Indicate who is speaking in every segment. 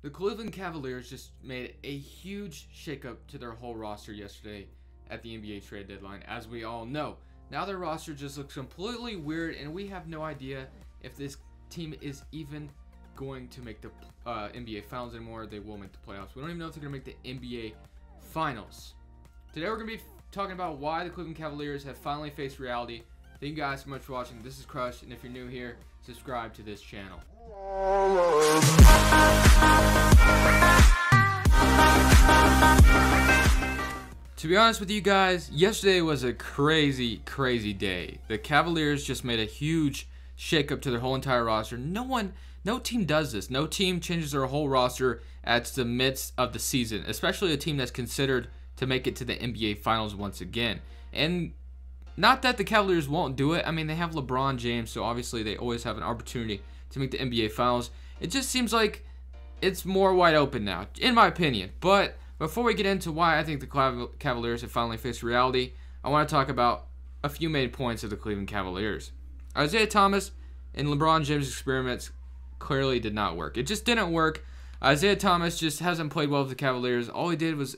Speaker 1: The Cleveland Cavaliers just made a huge shakeup to their whole roster yesterday at the NBA trade deadline, as we all know. Now their roster just looks completely weird, and we have no idea if this team is even going to make the NBA Finals anymore. They will make the playoffs. We don't even know if they're going to make the NBA Finals. Today we're going to be talking about why the Cleveland Cavaliers have finally faced reality. Thank you guys so much for watching. This is Crush, and if you're new here, subscribe to this channel. To be honest with you guys, yesterday was a crazy day. The Cavaliers just made a huge shakeup to their whole entire roster. No team does this. No team changes their whole roster at the midst of the season, especially a team that's considered to make it to the NBA Finals once again. And not that the Cavaliers won't do it. I mean, they have LeBron James, so obviously they always have an opportunity to make the NBA Finals. It just seems like it's more wide open now, in my opinion. But before we get into why I think the Cavaliers have finally faced reality, I want to talk about a few main points of the Cleveland Cavaliers. Isaiah Thomas and LeBron James' experiments clearly did not work. It just didn't work. Isaiah Thomas just hasn't played well with the Cavaliers. All he did was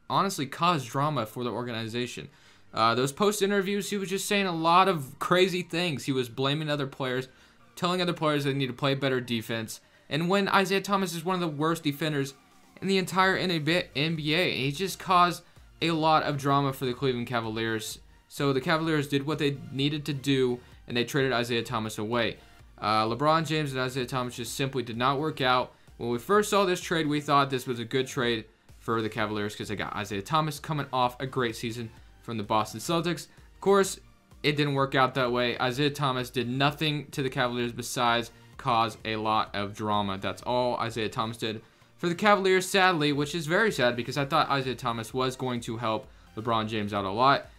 Speaker 1: honestly cause drama for the organization. Those post interviews, he was just saying a lot of crazy things. He was blaming other players, telling other players they need to play better defense. And when Isaiah Thomas is one of the worst defenders in the entire NBA, he just caused a lot of drama for the Cleveland Cavaliers. So the Cavaliers did what they needed to do, and they traded Isaiah Thomas away. LeBron James and Isaiah Thomas just simply did not work out. When we first saw this trade, we thought this was a good trade for the Cavaliers because they got Isaiah Thomas coming off a great season from the Boston Celtics. Of course, it didn't work out that way. Isaiah Thomas did nothing to the Cavaliers besides cause a lot of drama. That's all Isaiah Thomas did for the Cavaliers, sadly, which is very sad because I thought Isaiah Thomas was going to help LeBron James out a lot.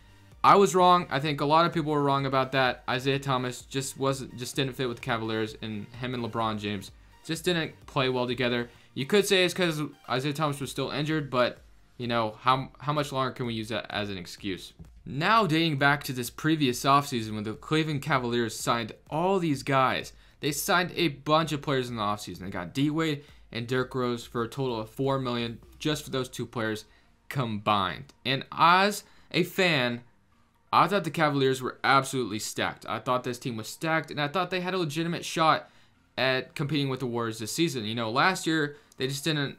Speaker 1: I was wrong. I think a lot of people were wrong about that. Isaiah Thomas just didn't fit with the Cavaliers, and him and LeBron James just didn't play well together. You could say it's because Isaiah Thomas was still injured, but you know, how much longer can we use that as an excuse? Now, dating back to this previous offseason when the Cleveland Cavaliers signed all these guys, they signed a bunch of players in the offseason. They got D-Wade and Derrick Rose for a total of $4 million just for those two players combined. And as a fan, I thought the Cavaliers were absolutely stacked. I thought this team was stacked, and I thought they had a legitimate shot at competing with the Warriors this season. You know, last year they just didn't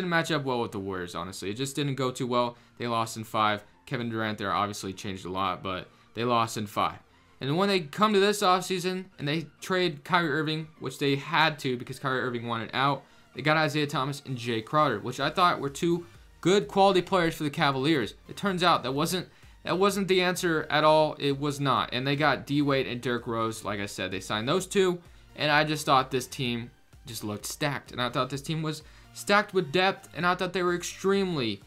Speaker 1: match up well with the Warriors, honestly. It just didn't go too well. They lost in 5. Kevin Durant there obviously changed a lot, but they lost in 5. And when they come to this offseason and they trade Kyrie Irving, which they had to because Kyrie Irving wanted out, they got Isaiah Thomas and Jay Crowder, which I thought were two good quality players for the Cavaliers. It turns out that wasn't the answer at all. It was not. And they got D-Wade and Derrick Rose. Like I said, they signed those two, and I just thought this team just looked stacked. And I thought this team was stacked with depth, and I thought they were extremely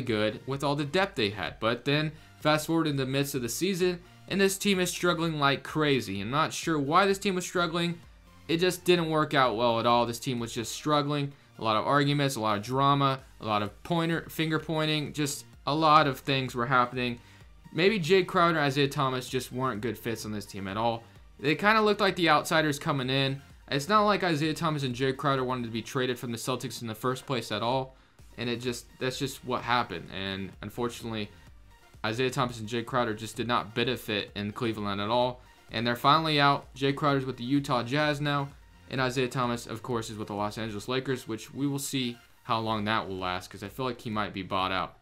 Speaker 1: good with all the depth they had. But then fast forward in the midst of the season, and this team is struggling like crazy. I'm not sure why this team was struggling. It just didn't work out well at all. This team was just struggling. A lot of arguments, a lot of drama, a lot of finger pointing, just a lot of things were happening. Maybe Jay Crowder and Isaiah Thomas just weren't good fits on this team at all. They kind of looked like the outsiders coming in. It's not like Isaiah Thomas and Jay Crowder wanted to be traded from the Celtics in the first place at all. And that's just what happened. And unfortunately, Isaiah Thomas and Jay Crowder just did not benefit in Cleveland at all. And they're finally out. Jay Crowder's with the Utah Jazz now. And Isaiah Thomas, of course, is with the Los Angeles Lakers, which we will see how long that will last because I feel like he might be bought out.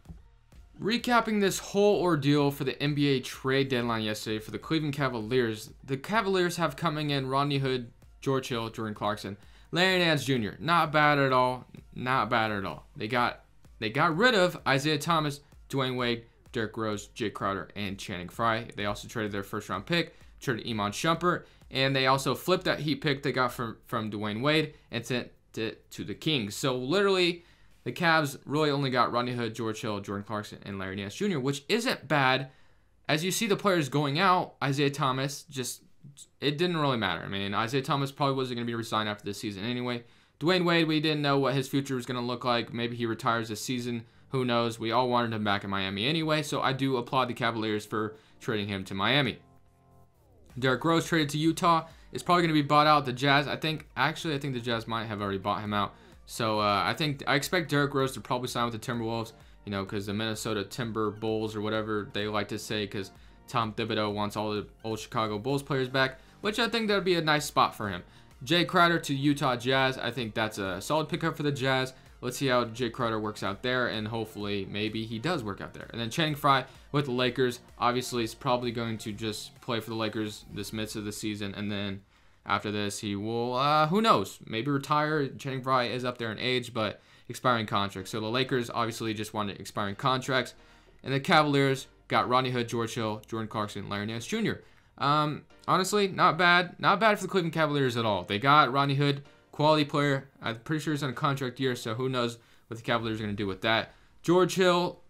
Speaker 1: Recapping this whole ordeal for the NBA trade deadline yesterday for the Cleveland Cavaliers, the Cavaliers have coming in Rodney Hood, George Hill, Jordan Clarkson, Larry Nance Jr. Not bad at all. Not bad at all. They got rid of Isaiah Thomas, Dwayne Wade, Derrick Rose, Jay Crowder, and Channing Frye. They also traded their first-round pick, traded Iman Shumpert, and they also flipped that Heat pick they got from Dwayne Wade and sent it to the Kings. So literally, the Cavs really only got Rodney Hood, George Hill, Jordan Clarkson, and Larry Nance Jr., which isn't bad. As you see the players going out, Isaiah Thomas it didn't really matter. I mean, Isaiah Thomas probably wasn't going to be resigned after this season anyway. Dwayne Wade, we didn't know what his future was going to look like. Maybe he retires this season. Who knows? We all wanted him back in Miami anyway, so I do applaud the Cavaliers for trading him to Miami. Derrick Rose traded to Utah. Is probably going to be bought out. The Jazz, I think the Jazz might have already bought him out. So I expect Derrick Rose to probably sign with the Timberwolves, you know, because the Minnesota Timber Bulls or whatever they like to say, because Tom Thibodeau wants all the old Chicago Bulls players back, which I think that would be a nice spot for him. Jay Crowder to Utah Jazz. I think that's a solid pickup for the Jazz. Let's see how Jay Crowder works out there, and hopefully maybe he does work out there. And then Channing Frye with the Lakers. Obviously, he's probably going to just play for the Lakers this midst of the season, and then after this, he will, who knows, maybe retire. Channing Frye is up there in age, but expiring contracts. So the Lakers obviously just wanted expiring contracts. And the Cavaliers got Rodney Hood, George Hill, Jordan Clarkson, Larry Nance Jr. Honestly, not bad. Not bad for the Cleveland Cavaliers at all. They got Rodney Hood, quality player. I'm pretty sure he's on a contract year, so who knows what the Cavaliers are going to do with that. George Hill,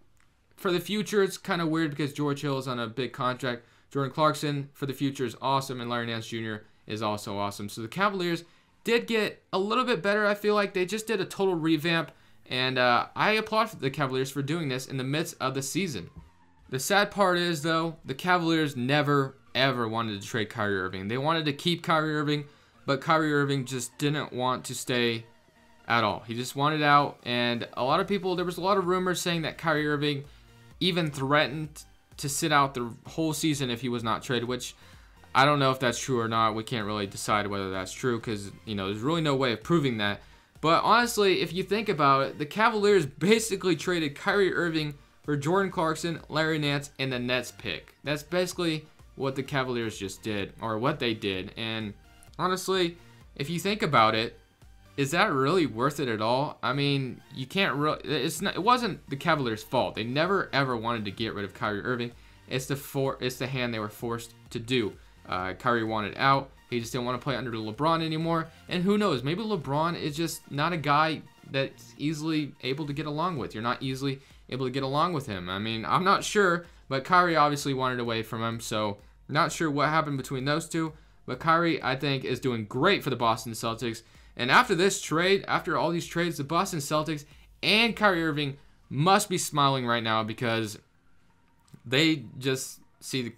Speaker 1: for the future, it's kind of weird because George Hill is on a big contract. Jordan Clarkson, for the future, is awesome, and Larry Nance Jr. is also awesome. So the Cavaliers did get a little bit better. I feel like they just did a total revamp, and I applaud the Cavaliers for doing this in the midst of the season. The sad part is, though, the Cavaliers never, ever wanted to trade Kyrie Irving. They wanted to keep Kyrie Irving, but Kyrie Irving just didn't want to stay at all. He just wanted out, and a lot of people, there was a lot of rumors saying that Kyrie Irving even threatened to sit out the whole season if he was not traded, which I don't know if that's true or not. We can't really decide whether that's true because, you know, there's really no way of proving that. But honestly, if you think about it, the Cavaliers basically traded Kyrie Irving for Jordan Clarkson, Larry Nance, and the Nets pick. That's basically what the Cavaliers just did, or what they did. And honestly, if you think about it, is that really worth it at all? I mean, you can't really. It wasn't the Cavaliers' fault. They never ever wanted to get rid of Kyrie Irving. It's the hand they were forced to do. Kyrie wanted out. He just didn't want to play under LeBron anymore. And who knows? Maybe LeBron is just not a guy that's easily able to get along with. You're not easily able to get along with him. I mean, I'm not sure, but Kyrie obviously wanted away from him. So not sure what happened between those two. But Kyrie, I think, is doing great for the Boston Celtics. And after this trade, after all these trades, the Boston Celtics and Kyrie Irving must be smiling right now because they just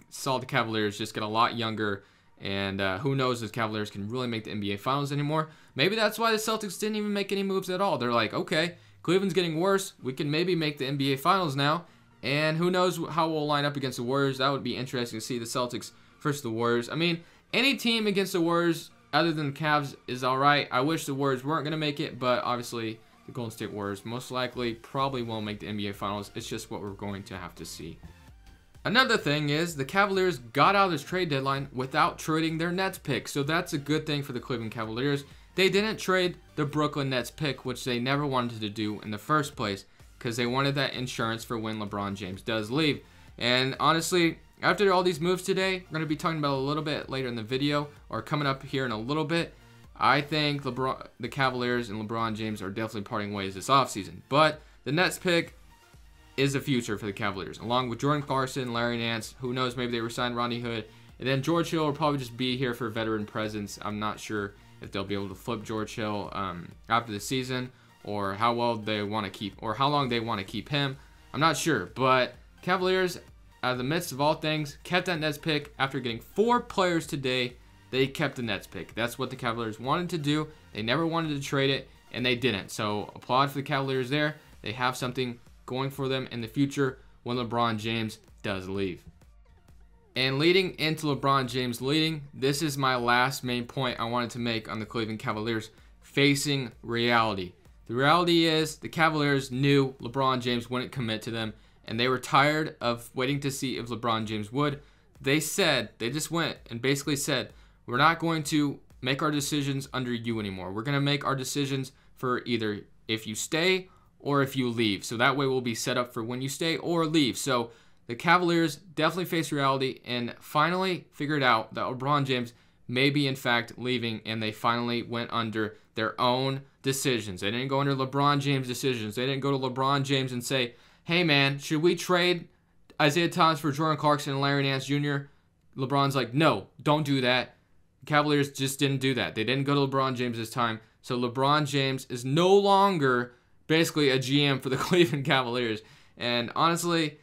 Speaker 1: saw the Cavaliers just get a lot younger. And who knows if Cavaliers can really make the NBA Finals anymore. Maybe that's why the Celtics didn't even make any moves at all. They're like, okay, Cleveland's getting worse. We can maybe make the NBA Finals now. And who knows how we'll line up against the Warriors. That would be interesting to see the Celtics versus the Warriors. I mean, any team against the Warriors other than the Cavs is all right. I wish the Warriors weren't going to make it, but obviously the Golden State Warriors most likely probably won't make the NBA Finals. It's just what we're going to have to see. Another thing is the Cavaliers got out of this trade deadline without trading their Nets pick, so that's a good thing for the Cleveland Cavaliers. They didn't trade the Brooklyn Nets pick, which they never wanted to do in the first place because they wanted that insurance for when LeBron James does leave. And honestly, after all these moves today, we're going to be talking about a little bit later in the video, or coming up here in a little bit. I think the Cavaliers and LeBron James are definitely parting ways this offseason. But the Nets pick is the future for the Cavaliers, along with Jordan Clarkson, Larry Nance. Who knows, maybe they resign Rodney Hood. And then George Hill will probably just be here for veteran presence. I'm not sure if they'll be able to flip George Hill after the season, or how well they want to keep, or how long they want to keep him. I'm not sure, but Cavaliers, out of the midst of all things, kept that Nets pick. After getting 4 players today, they kept the Nets pick. That's what the Cavaliers wanted to do. They never wanted to trade it, and they didn't. So applaud for the Cavaliers there. They have something going for them in the future when LeBron James does leave. And leading into LeBron James leading, this is my last main point I wanted to make on the Cleveland Cavaliers facing reality. The reality is the Cavaliers knew LeBron James wouldn't commit to them, and they were tired of waiting to see if LeBron James would. They just went and basically said, we're not going to make our decisions under you anymore. We're going to make our decisions for either if you stay or if you leave. So that way we'll be set up for when you stay or leave. So the Cavaliers definitely faced reality and finally figured out that LeBron James may be in fact leaving, and they finally went under their own decisions. They didn't go under LeBron James' decisions. They didn't go to LeBron James and say, hey man, should we trade Isaiah Thomas for Jordan Clarkson and Larry Nance Jr.? LeBron's like, no, don't do that. Cavaliers just didn't do that. They didn't go to LeBron James this time. So LeBron James is no longer basically a GM for the Cleveland Cavaliers. And honestly,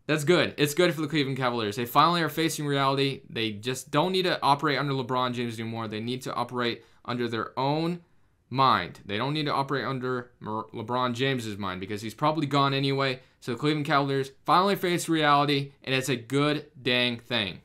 Speaker 1: that's good. It's good for the Cleveland Cavaliers. They finally are facing reality. They just don't need to operate under LeBron James anymore. They need to operate under their own mind. They don't need to operate under LeBron James's mind because he's probably gone anyway. So the Cleveland Cavaliers finally face reality, and it's a good dang thing.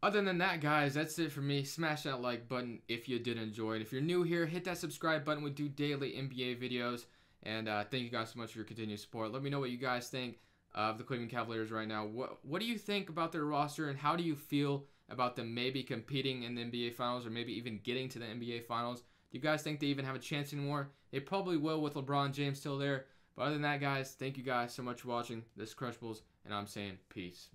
Speaker 1: Other than that, guys, that's it for me. Smash that like button if you did enjoy it. If you're new here, hit that subscribe button. We do daily NBA videos. And thank you guys so much for your continued support. Let me know what you guys think of the Cleveland Cavaliers right now. What do you think about their roster, and how do you feel about them maybe competing in the NBA Finals or maybe even getting to the NBA Finals? Do you guys think they even have a chance anymore? They probably will with LeBron James still there. But other than that, guys, thank you guys so much for watching. This is Crushables, and I'm saying peace.